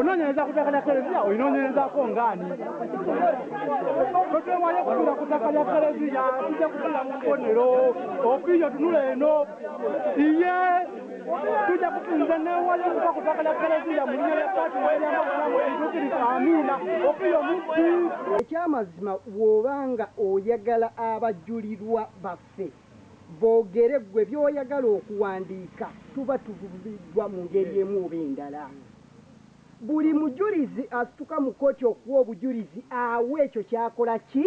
Unonyeza kutaka kelezia, unonyeza kongani. Kote mwaye kutaka kelezia, kuja kutaka mkonero, opiyo tunule no. Iye tuja kutunza ne wale kutaka kelezia, muliye pati wale ndukiri amina, opiyo muti. Ekyamazima wobanga oyagala abajulirwa baffe. Boogere gwe by'oyagala okuwandiika tuba tuvubiddwa mu ngeri emu oba endala. Buli mujulizi asituka mu kkooti okuwa obujulizi awe ekyo kyakola ki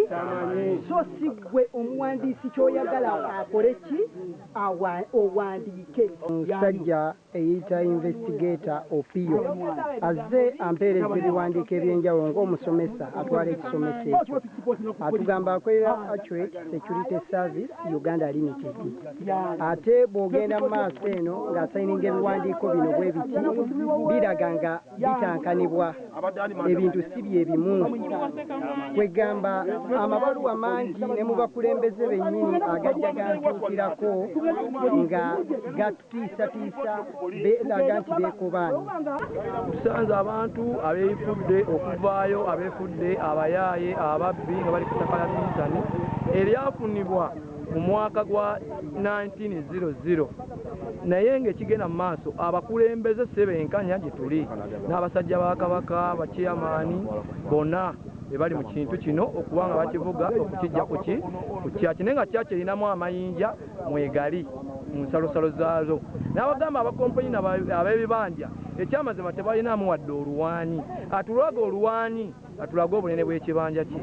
so si gwe omuwandiisi ky'oyagala akole ki owandiike. Omusajja eyita investigator Opiyo azze ampeereza ebiwandiiko eby'enjawulo ng'omusomesa atwala ekisomesa ekyo atugamba akolera Accurate Security Service Uganda Limited. Ate bw'ogenda mu maaso eno ng'asayininga ebiwandiiko bino bwe biti biraga nga bitankanibwa ebintu si bye bimu. Kwegamba amabaluwa mangi ne mu bakulembeze bennyini agajja gantuukirako nga gatutiisatiisa beeraga nti beekobaani. Tusanze abantu abeefudde okuvaayo abeefudde abayaaye ababbi nga bali ku ttaka lya minisani eryafunibwa mu mwaka gwa 1900 naye ng'ekigenda mu maaso abakulembeze sebenkanya gye tuli n'abasajja ba Kabaka bakiyamaani bonna be bali mu kintu kino okuba nga bakivuga okukijja ku kyaki naye nga kyaki erinamu amayinja mwegali mu nsalosalo zaazo n'abagamba abakompanyi ab'ebibanja ekyamazima tebalinamu wadde oluwaanyi atulaga oluwaanyi atulaga obunene bw'ekibanja kye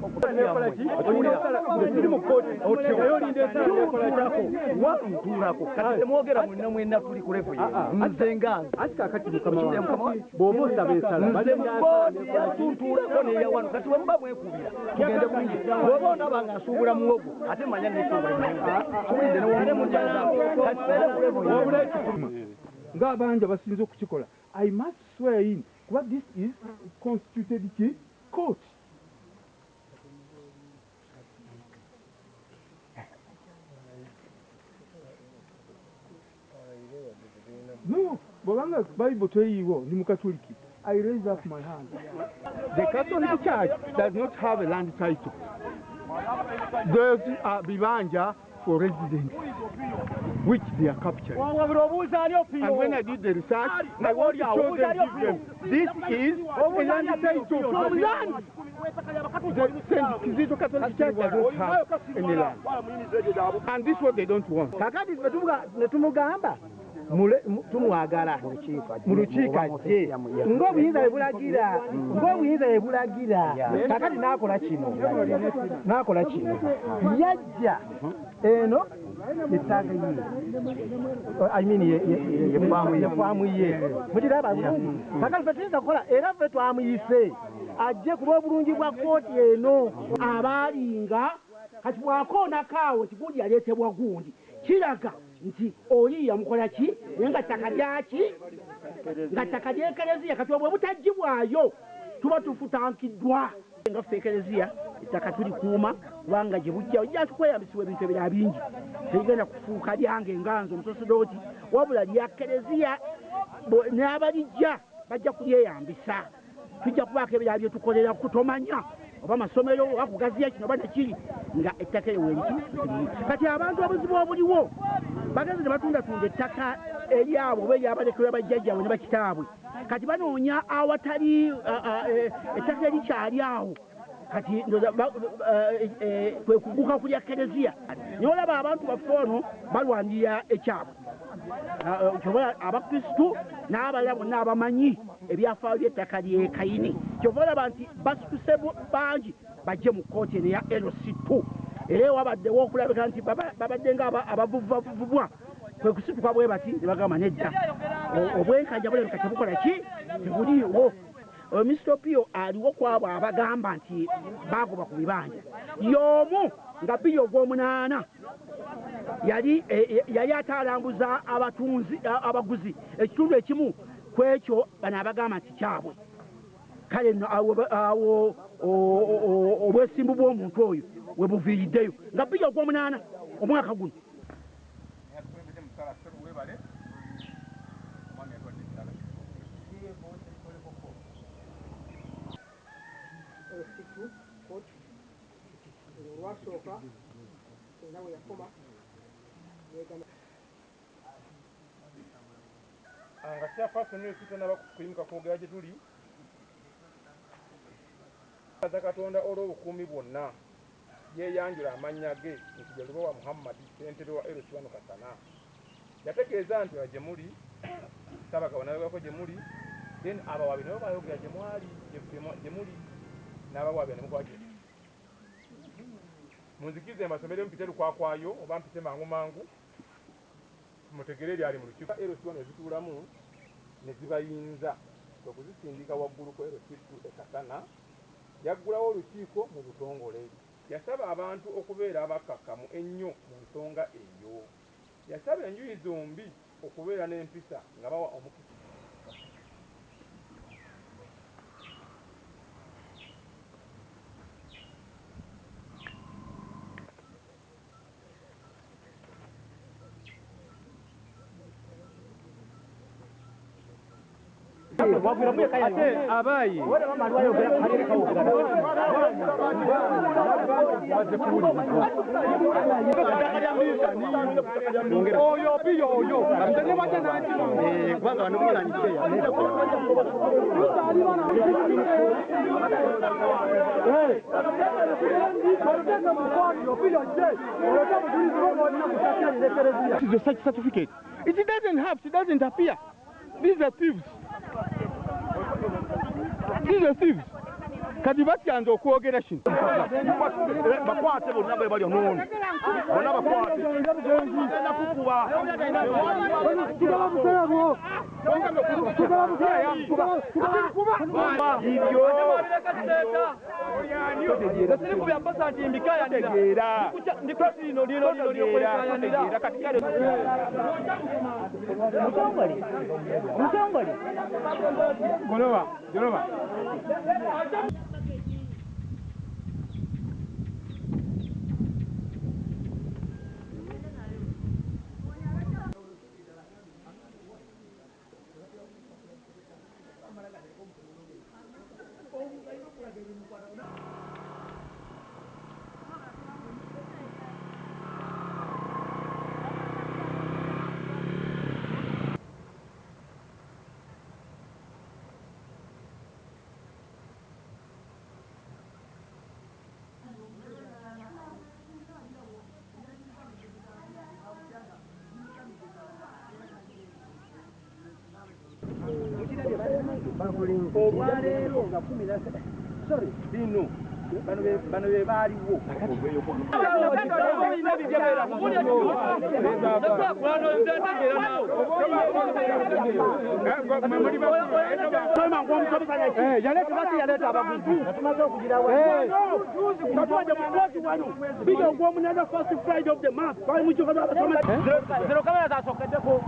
walutuulako kati temwogera mwenna mwenna tuli ku levo nzenganze bw'oba osaba ensala tuntuulako neyawano kati wemuba mwekubira tugende bungi bw'oba onaba nga nsuubula muwogo ate manya nesuubulidde newongere munjazaako kati ku levo ng'abanja basinze okukikola. I must swear in what this is constituted court. No, Bolanga Bible to you, Nimukatuliki. I raise up my hand. The Catholic Church does not have a land title. Those are Bibanja for residents, which they are captured. And when I did the research, I want to show them this is a land title from land. The St. Kizito Catholic Church does not have any land. And this is what they don't want. Tumwagala mu lukiiko ajje ng'obuyinza bwe bulagira kakati n'akola kino yajja eno ettaaga ye faamu ye mukiraba bulungi kakati ffe tuyinza kukola era ffe twamuyise ajje ku lw'obulungi bwa kkooti eno abaalinga kati bwakoonakaawo kigundi yaleetebwa gundi kiraga nti oli yamukola ki naye nga ttaka lyaki nga ttaka ly'ekereziya kati bwe butagibwayo tuba tufutankiddwa nga ffe ekereziya ettaka tulikuuma kubanga gye bujja ojja tukweyambisibwa ebintu ebirala bingi tegenda kufuuka lyange nganze omusasedooti wabula lya kereziya n'abalijja bajja kulyeyambisa tujja kubaako ebirala bye tukolera kutomanya oba amasomero oba kugaziya kino oba nekiri nga ettaka eyo weeriki kati abantu obuzibu obuliwo bagezi ne batundatunda ettaka eryabo oba eryabalekerwa bajjajjaabwe ne bakitaabwe kati banoonya awatali ettaka erikyali awo kati kwe kuguka kulya kereziya naye olaba abantu baffe ono balwanirira ekyabwe kyobola abakristu n'abalala bonna abamanyi ebyafaayo by'ettaka ly'e Kayini kyova olaba nti basituse bangi bajje mu kkooti eno eya LC2 era ewabaddewo okulabika nti babadde nga abavuvubwa kwe kusituka bwe bati ne bagamba nedda obwenkanya bulabika tebukola ki tebuliiwo. Mr. Opiyo aliwo ku abo abagamba nti bagoba ku bibanja y'omu nga bbiri ogw'omunaana yali ataalambuza abaguzi ekitundu ekimu ku ekyo bano abagamba nti kyabwe kale awo obwesimbu bw'omuntu oyo we buviiriddeyo nga bbiri ogw'omunaana omwaka guno. wasooka nawe yakoma nga kyafaaso nyo sitonaba kuyimuka kwogera gye tuli aza katonda olw'obukuumi bwonna yeeyanjula amannya ge nti gye lubowa muhammadi ssentebe wa erosibano kasana yategeeza nti oyo gye muli sabagabo nabagako gye muli then abawabi nabo bayogera gye mwali gye muli n'abawabi nemukola gye munzikirize mbasomere mpite lukwakwayo oba mpite mangu mangu mutegere eryali mu lukiiko erosibano ezituulamu ne zibayinza okuzisindika waggulu ku erositu ekasana yaggulawo olukiiko mu butongole yasaba abantu okubeera abakkakkamu ennyo mu nsonga eyo yasaba enjuyi zombi okubeera n'empisa nga bawa omukisa abayi oyo biyoyo such certificate. It doesn't appear. These are thieves. These are thieves. Kati batyanze okwogera kino bakwate bonna bwe bali onono bonna bakwate bagenda kukuba Goloba. olwaleero nga 10 bino bano be baaliwo yaleeta abaguzi tumaze okugirawo tatwaje mukooti wano biga ogw'omunaga first Friday of the month bali mu kifo ky'abasoma zero kamera zasokeddeko